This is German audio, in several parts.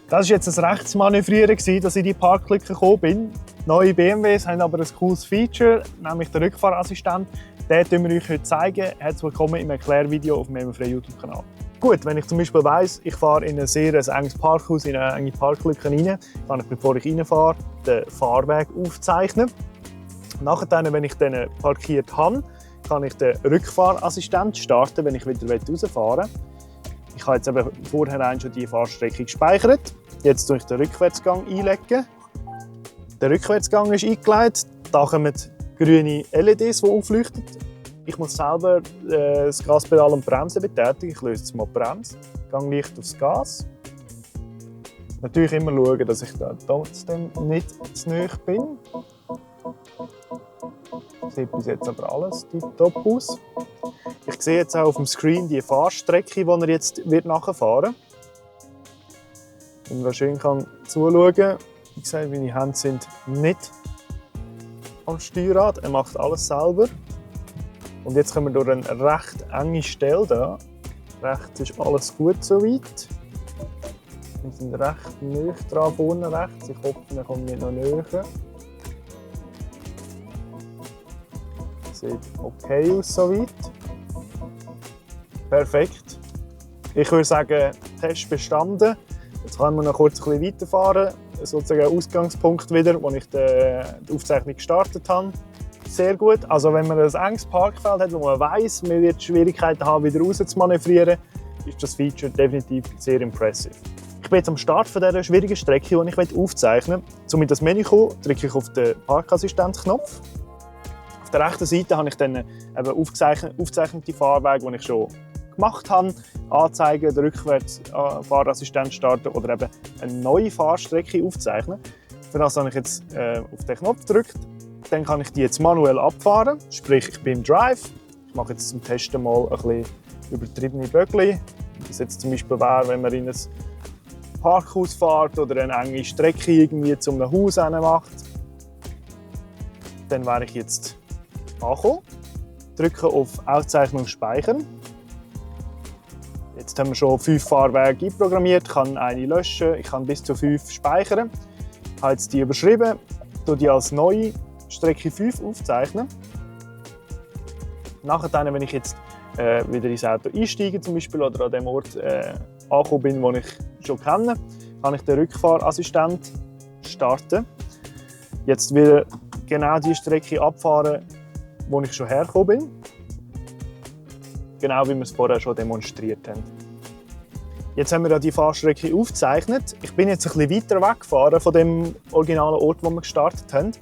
Das war jetzt ein Rechtsmanövrieren, dass ich in die Parklücke gekommen bin. Neue BMWs haben aber ein cooles Feature, nämlich den Rückfahrassistent. Den zeigen wir euch heute zeigen. Herzlich willkommen im Erklärvideo auf meinem freien YouTube-Kanal. Gut, wenn ich zum Beispiel weiss, ich fahre in ein sehr enges Parkhaus, in eine enge Parklücke rein, kann ich, bevor ich reinfahre, den Fahrweg aufzeichnen. Nachher, wenn ich den parkiert habe, kann ich den Rückfahrassistent starten, wenn ich wieder rausfahren will. Ich habe jetzt eben vorher schon die Fahrstrecke gespeichert. Jetzt lege ich den Rückwärtsgang einlegen. Der Rückwärtsgang ist eingelegt. Da kommen grüne LEDs, die aufleuchten. Ich muss selber das Gaspedal und die Bremse betätigen. Ich löse jetzt mal die Bremse. Gehe leicht aufs Gas. Natürlich immer schauen, dass ich da trotzdem nicht zu nahe bin. Sieht bis jetzt aber alles tiptop aus. Ich sehe jetzt auch auf dem Screen die Fahrstrecke, die er jetzt nachfahren wird. Und man schön kann zuschauen. Wie gesagt, meine Hände sind nicht am Steuerrad. Er macht alles selber. Und jetzt kommen wir durch eine recht enge Stelle hier. Rechts ist alles gut soweit. Wir sind recht nahe dran, vorne rechts. Ich hoffe, wir kommen nicht noch näher. Sieht okay aus soweit. Perfekt. Ich würde sagen, Test bestanden. Jetzt können wir noch kurz ein bisschen weiterfahren. Sozusagen ein Ausgangspunkt wieder, wo ich die Aufzeichnung gestartet habe. Sehr gut. Also wenn man ein enges Parkfeld hat, wo man weiss, man wird Schwierigkeiten haben, wieder raus zu manövrieren, ist das Feature definitiv sehr impressive. Ich bin jetzt am Start von dieser schwierigen Strecke, die ich aufzeichnen will. Um in das Menü zu kommen, drücke ich auf den Parkassistent-Knopf. Auf der rechten Seite habe ich dann eben aufgezeichnete Fahrwege, die ich schon gemacht habe, anzeigen, den Rückwärtsfahrassistent starten oder eben eine neue Fahrstrecke aufzeichnen. Für das habe ich jetzt auf den Knopf gedrückt. Dann kann ich die jetzt manuell abfahren, sprich ich bin im Drive. Ich mache jetzt zum Testen mal ein bisschen übertriebene Böckli. Das jetzt zum Beispiel wäre, wenn man in ein Parkhaus fährt oder eine enge Strecke irgendwie zu einem Haus macht. Dann wäre ich jetzt angekommen, drücke auf Aufzeichnung speichern. Jetzt haben wir schon 5 Fahrwege einprogrammiert, ich kann eine löschen, ich kann bis zu 5 speichern. Ich habe jetzt die überschrieben, die als neue Strecke 5 aufzeichnen. Nachher, wenn ich jetzt wieder ins Auto einsteige zum Beispiel, oder an dem Ort angekommen bin, den ich schon kenne, kann ich den Rückfahrassistent starten. Jetzt wieder genau die Strecke abfahren, wo ich schon hergekommen bin. Genau wie wir es vorher schon demonstriert haben. Jetzt haben wir ja die Fahrstrecke aufgezeichnet. Ich bin jetzt ein bisschen weiter weggefahren von dem originalen Ort, wo wir gestartet haben.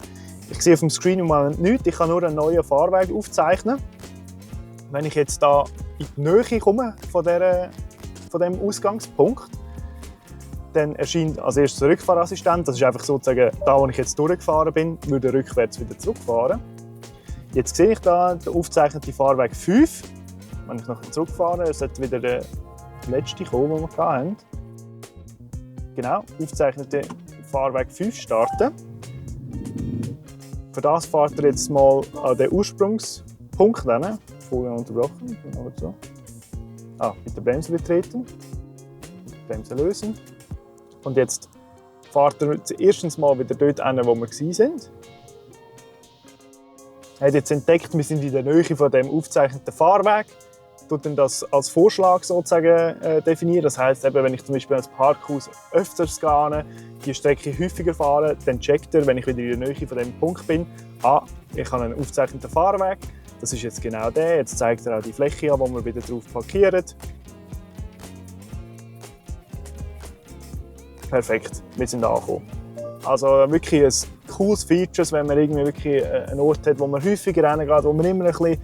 Ich sehe auf dem Screen im Moment nichts. Ich kann nur einen neuen Fahrweg aufzeichnen. Wenn ich jetzt da in die Nähe komme von dem Ausgangspunkt, dann erscheint als erstes der Rückfahrassistent. Das ist einfach sozusagen da, wo ich jetzt durchgefahren bin, würde rückwärts wieder zurückfahren. Jetzt sehe ich da den aufgezeichneten Fahrweg 5. Wenn ich nachher zurückfahre, sollte wieder der letzte kommen, den wir hatten. Genau, aufgezeichnete Fahrweg 5 starten. Für das fahrt ihr jetzt mal an den Ursprungspunkt hin. Vorher unterbrochen. So. Mit der Bremse betreten. Bremse lösen. Und jetzt fahrt ihr erstens mal wieder dort hin, wo wir waren. Er hat jetzt entdeckt, wir sind in der Nähe von dem aufgezeichneten Fahrweg. Tut dann das als Vorschlag sozusagen definieren. Das heisst, wenn ich zum Beispiel ins Parkhaus öfters gehe, die Strecke häufiger fahre, dann checkt er, wenn ich wieder in der Nähe von dem Punkt bin, ich habe einen aufgezeichneten Fahrweg. Das ist jetzt genau der. Jetzt zeigt er auch die Fläche an, wo wir wieder drauf parkieren. Perfekt, wir sind angekommen. Also wirklich ein cooles Feature, wenn man irgendwie wirklich einen Ort hat, wo man häufiger hingeht, wo man immer ein bisschen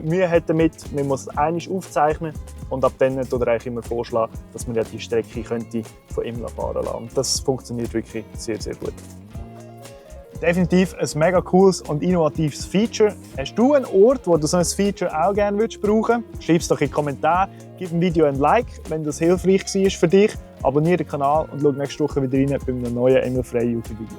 Mühe hat damit. Man muss es einmal aufzeichnen und ab dann tut er eigentlich immer vorschlagen, dass man ja die Strecke könnte von ihm fahren lassen. Und das funktioniert wirklich sehr, sehr gut. Definitiv ein mega cooles und innovatives Feature. Hast du einen Ort, wo du so ein Feature auch gerne brauchen würdest? Schreib es doch in die Kommentare. Gib dem Video ein Like, wenn das hilfreich war für dich. Abonniere den Kanal und schau nächste Woche wieder rein bei einem neuen ML-freien YouTube-Video.